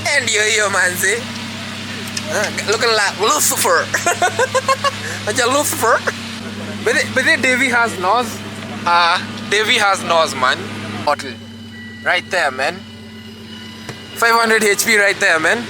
And yo man, see? Looking like Lucifer. Lucifer. But then Davy has nose. Davy has nose, man. Bottle. Right there, man. 500 HP right there, man.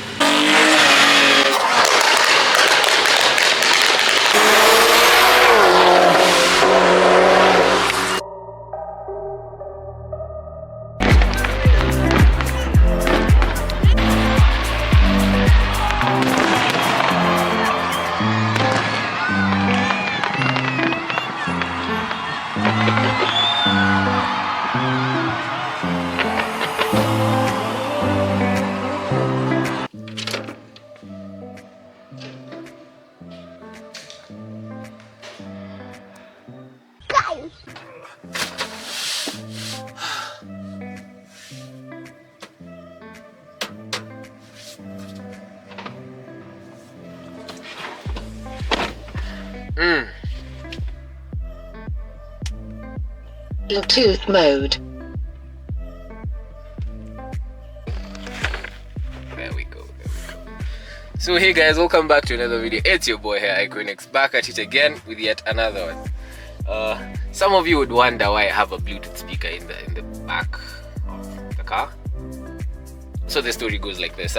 Bluetooth mode. There we go. So hey guys, welcome back to another video. It's your boy here, iCuinix, back at it again with yet another one. Some of you would wonder why I have a Bluetooth speaker in the back of the car. So the story goes like this,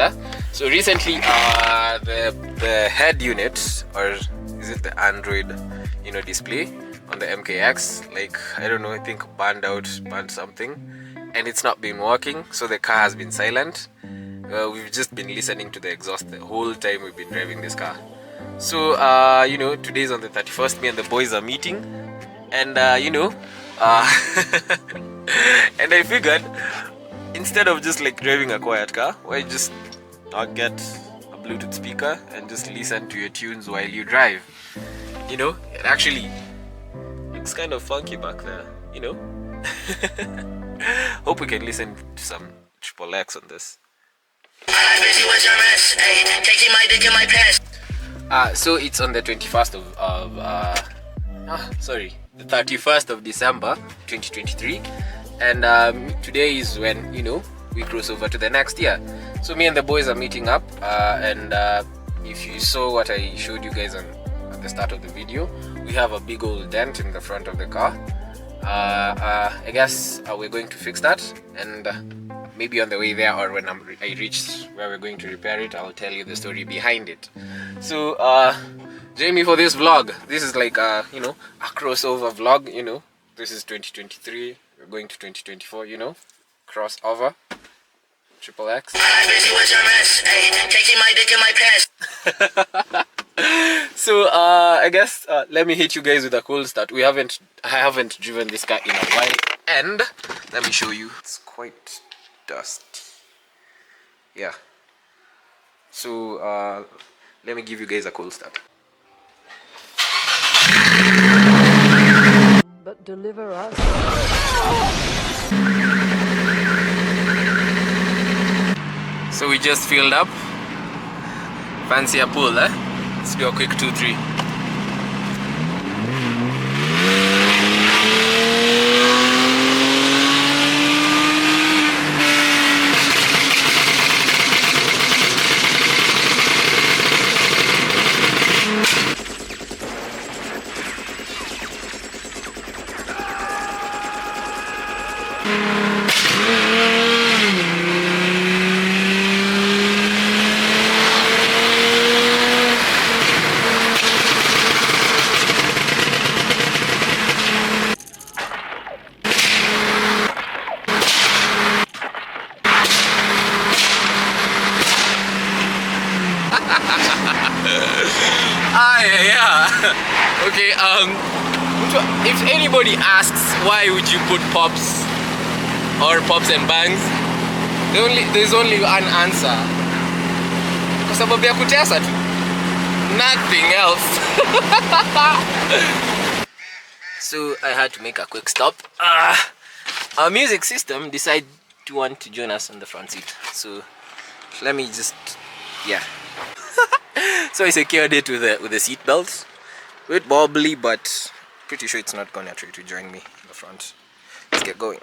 So recently the head unit, or is it the Android display on the MKX, like I don't know, I think burned something, and it's not been working, so the car has been silent. We've just been listening to the exhaust the whole time we've been driving this car. So today's on the 31st, me and the boys are meeting, and and I figured instead of just like driving a quiet car, why just not get a Bluetooth speaker and just listen to your tunes while you drive. It actually looks kind of funky back there, Hope we can listen to some triple X on this. So it's on the 21st the 31st of December 2023, and today is when we cross over to the next year. So me and the boys are meeting up, and if you saw what I showed you guys at the start of the video, we have a big old dent in the front of the car. I guess we're going to fix that, and maybe on the way there, or when I reach where we're going to repair it, I'll tell you the story behind it. So join me for this vlog. This is like a crossover vlog. This is 2023, we're going to 2024, crossover, triple X. So I guess let me hit you guys with a cool start. I haven't driven this car in a while, and let me show you. It's quite dusty. Yeah. So let me give you guys a cool start. But deliver us. So we just filled up. Fancy a pull, Let's do a quick 2-3. Okay, if anybody asks why would you put pops and bangs, there's only one answer. Kwa sababu ya kutesa tu. Nothing else. So I had to make a quick stop. Our music system decided to want to join us on the front seat. So let me just, yeah. So I secured it with the seat belts. A bit wobbly, but pretty sure it's not gonna try to join me in the front. Let's get going.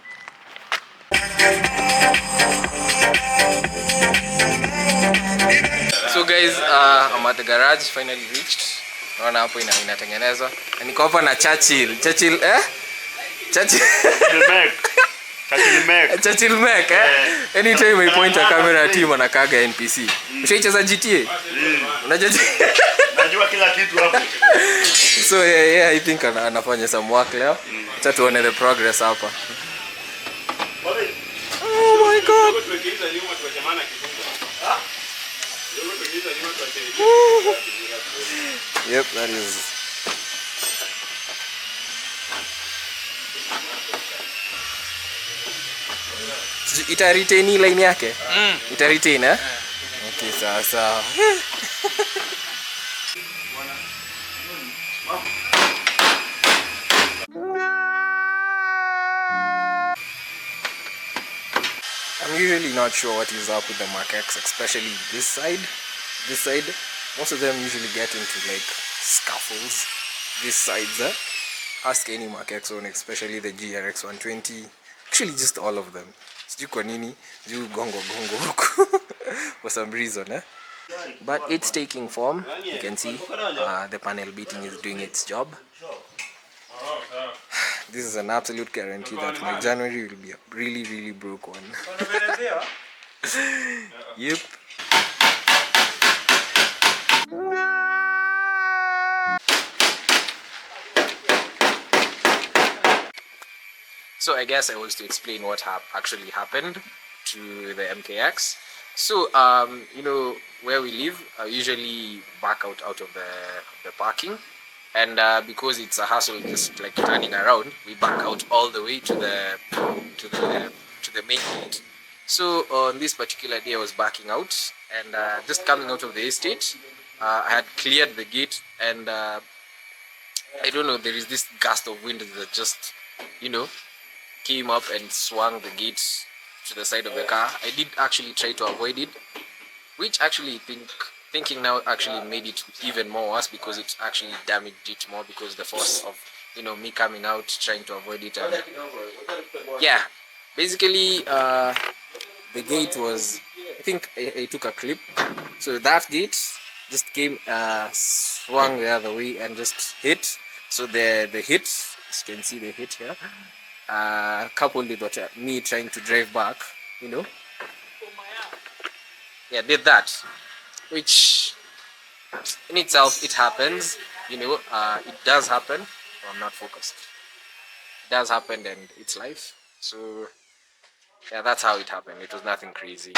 So guys, I'm at the garage, finally reached. Naona hapo inatengenezwa. Niko hapa na Churchill. Churchill Churchill Mac, Anytime I point a camera at him anakaga NPC. Ushaicheza GTA? Unajua? Najua kila kitu hapo. So yeah, I think anafanya some work leo. Acha tuone the progress hapa. Oh my god. Yep, that is. Ita retain line yake? Ita retain, eh? Okay, sasa. I'm usually not sure what is up with the Mark X, especially this side. Most of them usually get into like scuffles. This side, ask any Mark X one, especially the GRX 120. Actually, just all of them. Sijui kwa nini, sijui gongo huku for some reason, eh? But it's taking form. You can see the panel beating is doing its job. This is an absolute guarantee that my January will be a really, really broke one. Yep. So I guess I was to explain what actually happened to the MKX. So you know where we live, I usually back out of the parking, and because it's a hassle just like turning around, we back out all the way to the main gate. So on this particular day I was backing out and just coming out of the estate. I had cleared the gate and I don't know, there is this gust of wind that just, you know, came up and swung the gate to the side of the car. I did actually try to avoid it, which actually thinking now actually made it even more worse because it actually damaged it more because the force of, you know, me coming out trying to avoid it. And yeah, basically the gate was, I think I took a clip, so that gate just came swung the other way and just hit. So the hit, as you can see the hit here, coupled with what, me trying to drive back, you know, yeah, did that, which in itself, it happens, you know, it does happen. Oh, I'm not focused. It does happen and it's life. So yeah, that's how it happened. It was nothing crazy.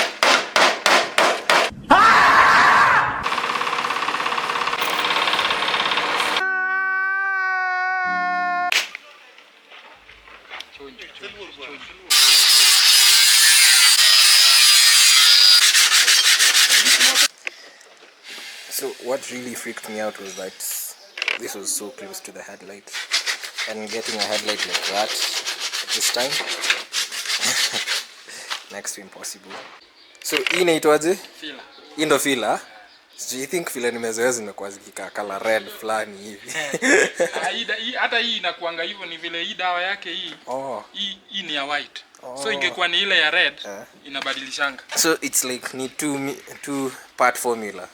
So what really freaked me out was that this was so close to the headlight, and getting a headlight like that at this time next to impossible. So hii inaitwaje? Fila. Hii ndo fila. So you think fila nimezoea zimekuwa zikikaa color red fulani hivi. Hata hii inakuanga hivyo, ni vile hii dawa yake hii. Oh. Hii ni ya white. Oh. So ingekuwa ni ile ya red, inabadilishanga. So it's like ni two part formula.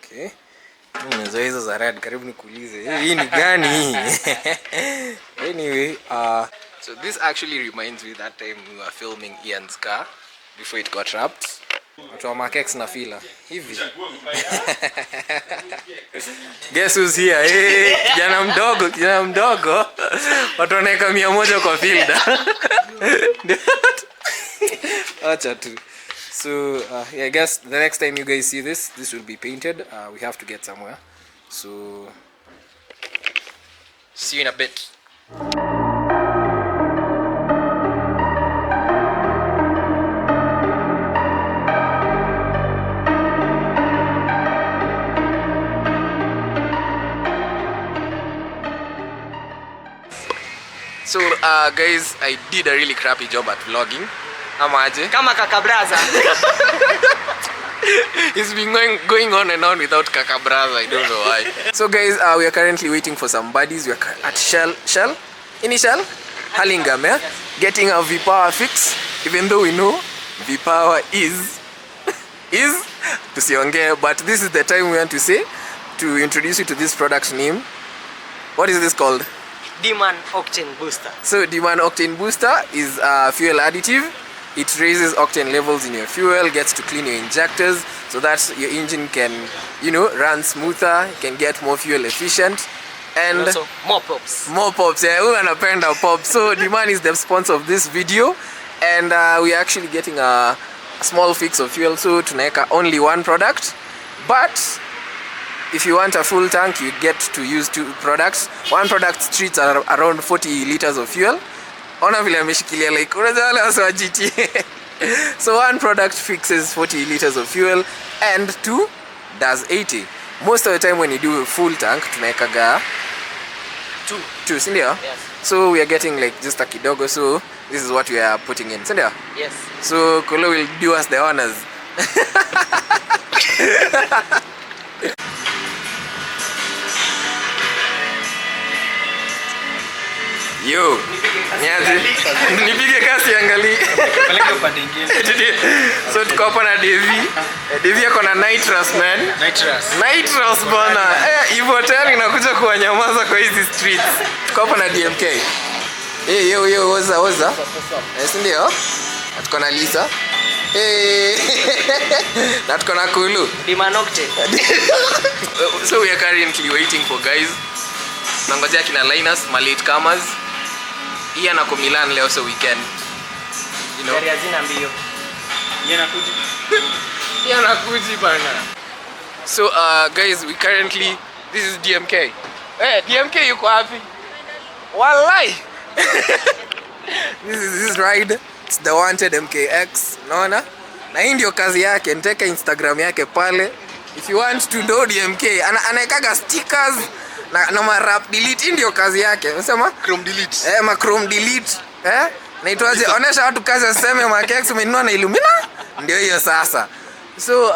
Okay. Nimezoea hizo za red, karibu nikuulize. Hii ni gani hii? Anyway, so this actually reminds me that time we were filming Ian's car before it got wrapped. Watu wa Mark X na fila hivi. Guess who's here? Hey, kijana mdogo. Watu wanaweka 100 kwa fielder. Acha tu. So yeah, I guess the next time you guys see this will be painted. We have to get somewhere. So see you in a bit. So guys, I did a really crappy job at vlogging. Ama aje? Kama kaka braza. It's been going on and on without Kaka brother. I don't know why. So guys, we are currently waiting for some buddies. We are at Shell, Hurlingham, yeah? Getting a V-Power fix. Even though we know V-Power is tusiongee, but this is the time we want to say to introduce you to this product name. What is this called? Demand Octane Booster. So Demand Octane Booster is a fuel additive. It raises octane levels in your fuel, gets to clean your injectors so that your engine can, run smoother, can get more fuel efficient. And also more pops. Yeah, we wanapenda pop. So Demand is the sponsor of this video, and we are actually getting a small fix of fuel. So tunaeka only one product, but if you want a full tank, you get to use 2 products. One product treats around 40 liters of fuel. Ona vile ameshikilia like unajua wale wasa wa GT. So one product fixes 40 liters of fuel and 2 does 80. Most of the time when you do a full tank, tunaekaga 2, si ndio? Yes. So we are getting like just a kidogo, so this is what we are putting in, si ndio? Yes. So Kolo will do us the honors. Yo, nipige kasi angali. So tuko hapa na Devi ako na nitrous man. Nitrous bana. Hivyo tayari inakuja kuwanyamaza kwa hizi streets. Tuko hapa na DMK. Yo, oza. Si ndio? Tuko na Lisa. Na tuko na Kulu. Demand Octane. So we are currently waiting for guys. Nangojea kina Linus, my latecomers. Hii anako Milan leo, so we can, Gari hazina mbio. Yanakuji bana. So guys, we currently, this is DMK. DMK yuko wapi? Wallahi. This is his ride. It's the wanted MKX. Naona? Na hii ndio kazi yake. Niteka Instagram yake pale. If you want to know DMK, anaekaga stickers na marap delete. Hii ndio kazi yake. Unasema? Chrome delete. Chrome delete. Naitwaje? Onesha watu kazi aseme MKX umenunua na Illumina. Ndio hiyo sasa. So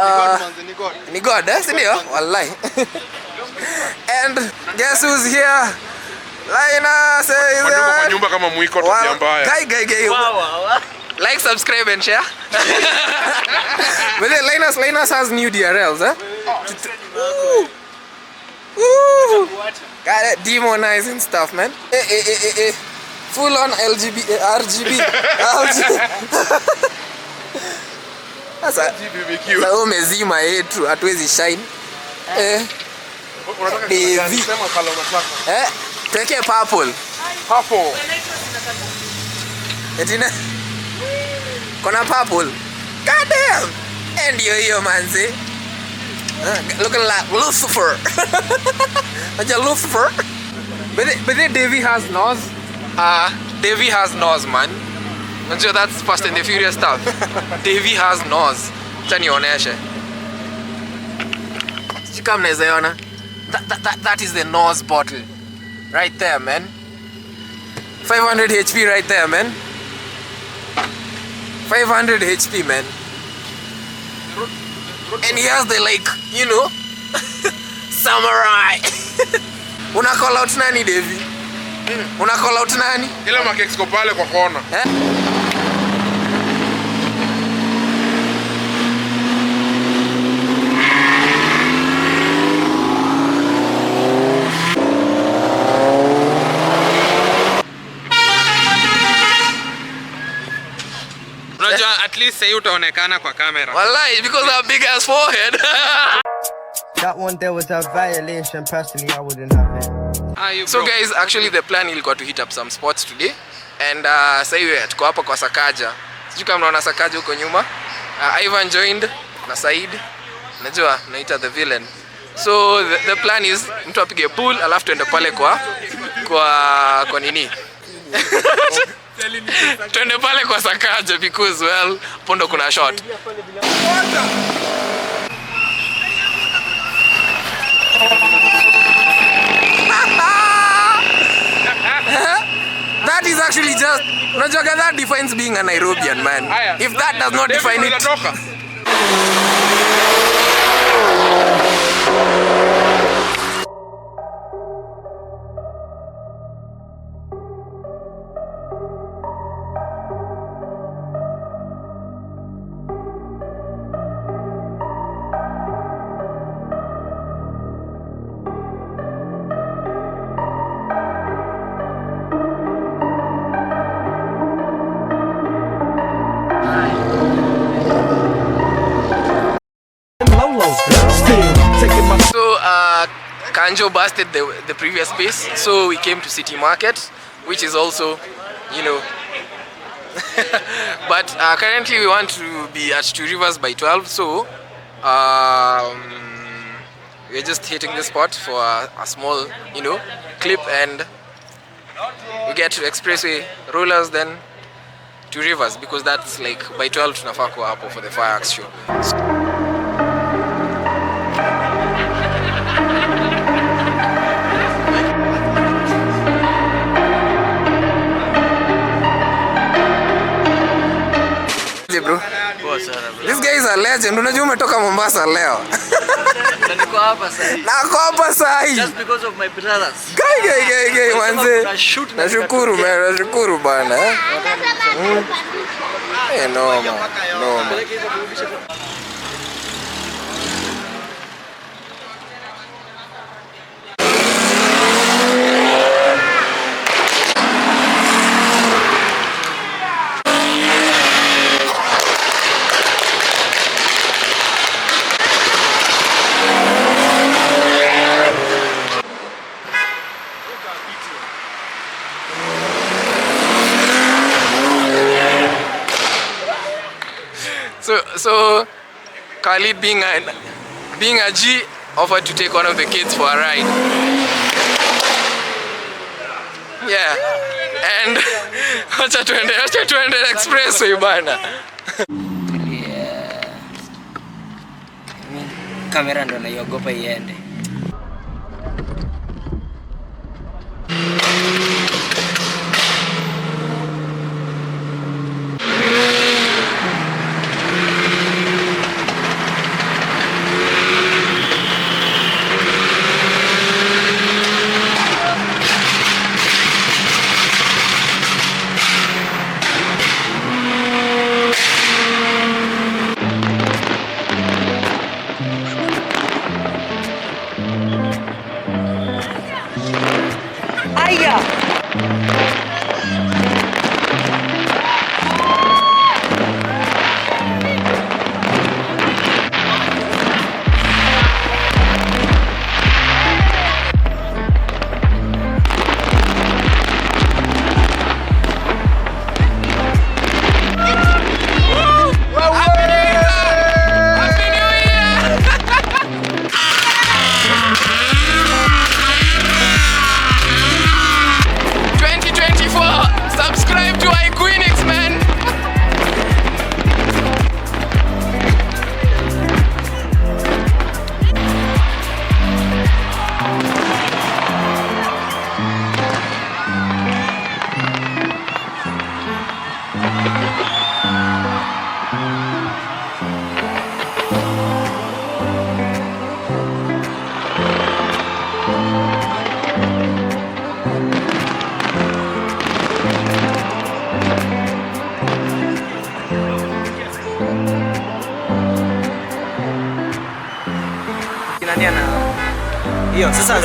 ni God, si ndio? Wallahi. And guess who's here? Linus is kwa nyumba kama mwiko tabia mbaya. Guy. Wow. Like, subscribe and share. But then Linus has new DRLs, Ooh. Got it, demonizing stuff, man. Full on RGB. Sasa umezima yetu hatuwezi shine. Devi. Tuweke purple. Etina. Kona purple. God damn. And yo manzi. Looking like Lucifer. Lucifer. But then Davey has nose. Davey has nose, man. Unajua that's Fast and the Furious stuff. Davey has nose. Acha nionyeshe. Sika mnaweza ona. That is the nose bottle. Right there, man. 500 HP right there, man. 500 HP, man. And he has the samurai. Una call out nani, Davey? Una call out nani? Ile MKX ko pale kwa kona. At least say utaonekana kwa camera. Wallahi, because I have big ass forehead. That one there was a violation. Personally, I wouldn't have it. So guys, actually the plan ilikuwa to hit up some spots today. And sasa hivi tuko hapa kwa Sakaja. Sijui kama mnaona Sakaja huko nyuma. Ivan joined na Said. Najua naita the villain. So the plan is mtu apige pool alafu tuende pale kwa nini? Tuende pale kwa Sakaja because well, pondo kuna shot. That is actually just, unajua that defines being a Nairobian, man. If that does not define it. Kanjo busted the previous space, so we came to City Market, which is also, you know. But currently we want to be at Two Rivers by 12, so we're just hitting the spot for a small, you know, clip, and we get to Expressway rollers, then Two Rivers, because that's like by 12 tunafaa kuwa hapo for the fireworks show. Bro. This guy is a legend. Unajua umetoka Mombasa leo. Niko hapa sasa. Nako hapa sasa. Just because of my brothers. Guy manze. Nashukuru man, nashukuru bana. No. So Khalid, being a G, offered to take one of the kids for a ride. Yeah, and acha tuende Expressway bana. Yeah. Kamera ndo naiogopa iende. Subscribe to iCuinix, man. Hiyo sasa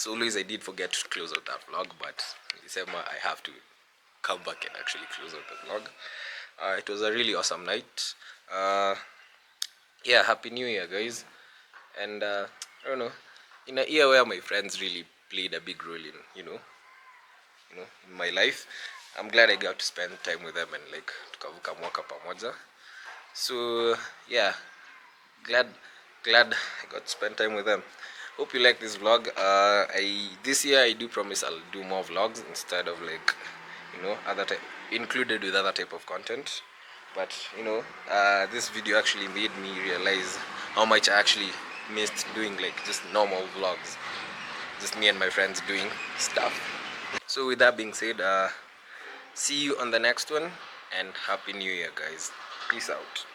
As always, I did forget to close out that vlog, but December I have to come back and actually close out the vlog. It was a really awesome night. Yeah, happy new year, guys. And I don't know, in a year where my friends really played a big role in in my life, I'm glad I got to spend time with them and like tukavuka mwaka pamoja. So yeah, glad I got to spend time with them. Hope you like this vlog. This year I do promise I'll do more vlogs instead of like other type included with other type of content. But this video actually made me realize how much I actually missed doing like just normal vlogs, just me and my friends doing stuff. So with that being said, see you on the next one, and happy new year, guys. Peace out.